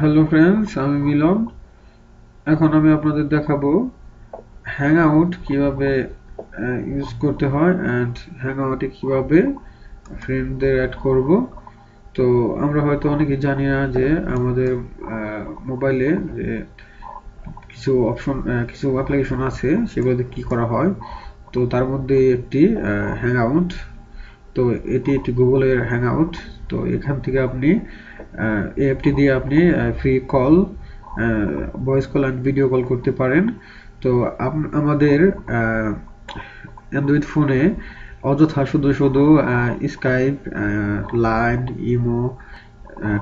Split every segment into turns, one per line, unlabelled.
Hello friends, আমি মিলন। এখন আমি আপনাদের দেখাবো হ্যাংআউট কিভাবে ইউজ করতে হয় অ্যান্ড হ্যাংআউটে কিভাবে ফ্রেন্ডদের অ্যাড করব। তো আমরা হয়তো অনেকেই জানি না যে আমাদের মোবাইলে যে কিছু অ্যাপ্লিকেশন আছে সেগুলোতে কি করা হয়। তো তার মধ্যে একটি হ্যাংআউট। তো এটি একটি গুগলের হ্যাংআউট। তো এখান থেকে আপনি এই অ্যাপটি দিয়ে আপনি free call, voice call and video call করতে পারেন। তো আমাদের অ্যান্ড্রয়েড ফোনে অযথা শুধু শুধু স্কাইপ, লাইন, ইমো,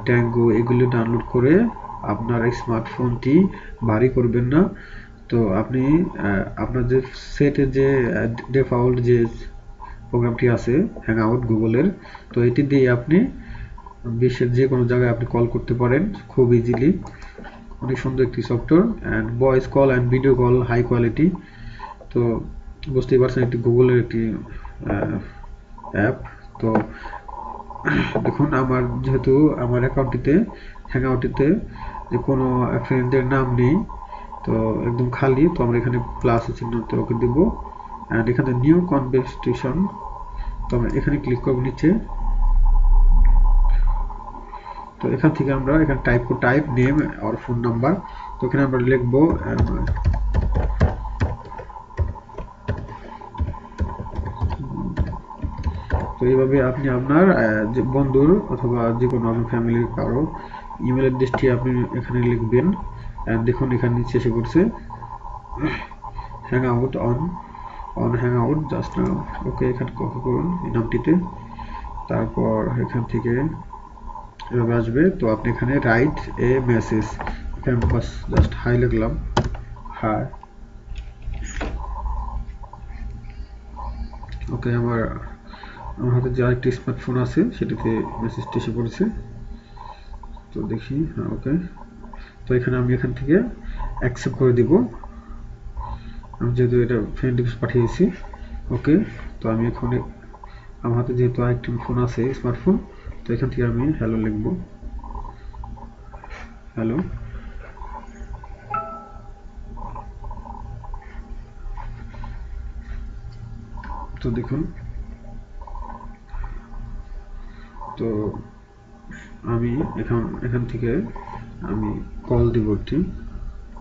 ট্যাঙ্গো এগুলো ডাউনলোড করে আপনার স্মার্টফোনটি ভারী করবেন না। তো আপনি আপনার যে সেটে যে ডিফল্ট যে প্রোগ্রামটি আছে হ্যাংআউট গুগলের, তো এটি দিয়ে আপনি বিশ্বের যে কোনো জায়গায় আপনি কল করতে পারেন খুব ইজিলি। অনেক সুন্দর একটি software and voice call and video call high quality. তো বুঝতেই পারছেন একটি গুগলের একটি অ্যাপ। তো দেখুন যেহেতু আমার অ্যাকাউন্টটিতে হ্যাংআউটটিতে যে কোনো ফ্রেন্ডের নাম নেই, তো একদম খালি। তো আমরা এখানে প্লাস চিহ্নতে ওকে দেবো অ্যান্ড এখানে নিউ কনভারসেশন, তো আমরা এখানে ক্লিক করব নিচে। তো এখান থেকে আমরা এখানে টাইপ নেম আর ফোন নাম্বার। তো এখানে আমরা লিখবো তো এইভাবে আপনি আপনার যে বন্ধুর অথবা যে কোনো আপনার ফ্যামিলির কারো ইমেল অ্যাড্রেসটি আপনি এখানে লিখবেন। দেখুন এখানে নিচে এসে পড়ছে hang out on hang out just now. Okay, এখানে কপি করুন এই নামটিতে। তারপর এখান থেকে এভাবে আসবে। তো আপনি এখানে রাইট এ মেসেজ, এখানে বাস জাস্ট হাই লিখলাম, হাই। ওকে, আমার হাতে যে আরেকটি স্মার্টফোন আছে সেটাতে মেসেজটি এসে পড়েছে। তো দেখি, হ্যাঁ ওকে। তো এখানে আমি এখান থেকে অ্যাকসেপ্ট করে দিব, আমি যেহেতু এটা ফ্রেন্ড রিকোয়েস্ট পাঠিয়েছি। ওকে, তো আমি এখন আমার হাতে যেহেতু আরেকটি ফোন আছে স্মার্টফোন, তো এখান থেকে আমি হ্যালো লিখবো, হ্যালো। তো দেখুন, তো আমি এখান থেকে আমি কল দিব একটি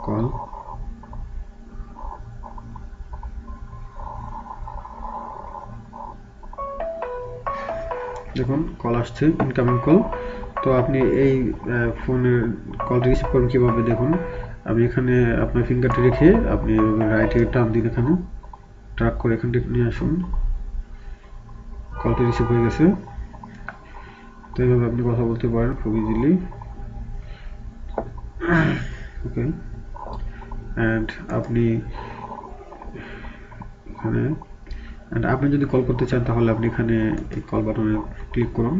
কল। দেখুন কল আসছে, ইনকামিং কল। তো আপনি এই ফোনের কলটি রিসিভ করবেন কীভাবে দেখুন। আমি এখানে আপনার ফিঙ্গারটি রেখে আপনি রাইটে টান দিন, এখানে ট্র্যাক করে এখান থেকে নিয়ে আসুন। কলটি রিসিভ হয়ে গেছে। তো এইভাবে আপনি কথা বলতে পারেন খুব ইজিলি। ওকে, অ্যান্ড আপনি এখানে আপনি যদি কল করতে চান তাহলে আপনি এখানে এই কল বাটনে ক্লিক করুন।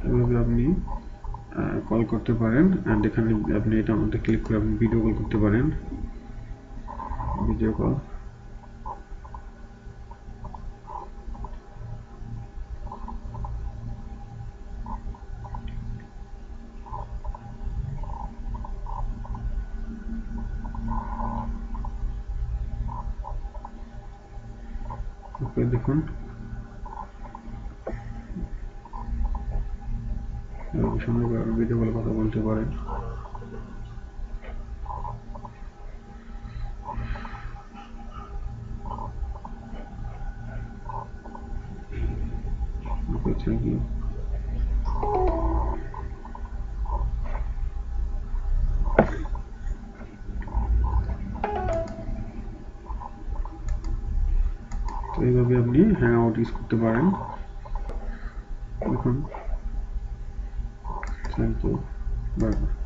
এভাবে আপনি কল করতে পারেন অ্যান্ড এখানে আপনি এটার মধ্যে ক্লিক করে আপনি ভিডিও কল করতে পারেন, ভিডিও কল। ওকে, দেখুন সুন্দর করে ভিডিও কলে কথা বলতে পারেন। ওকে, থ্যাংক ইউ। তো এইভাবে আপনি হ্যাং আউট ইউজ করতে পারেন। দেখুন, থ্যাংক ইউ, বাই বাই।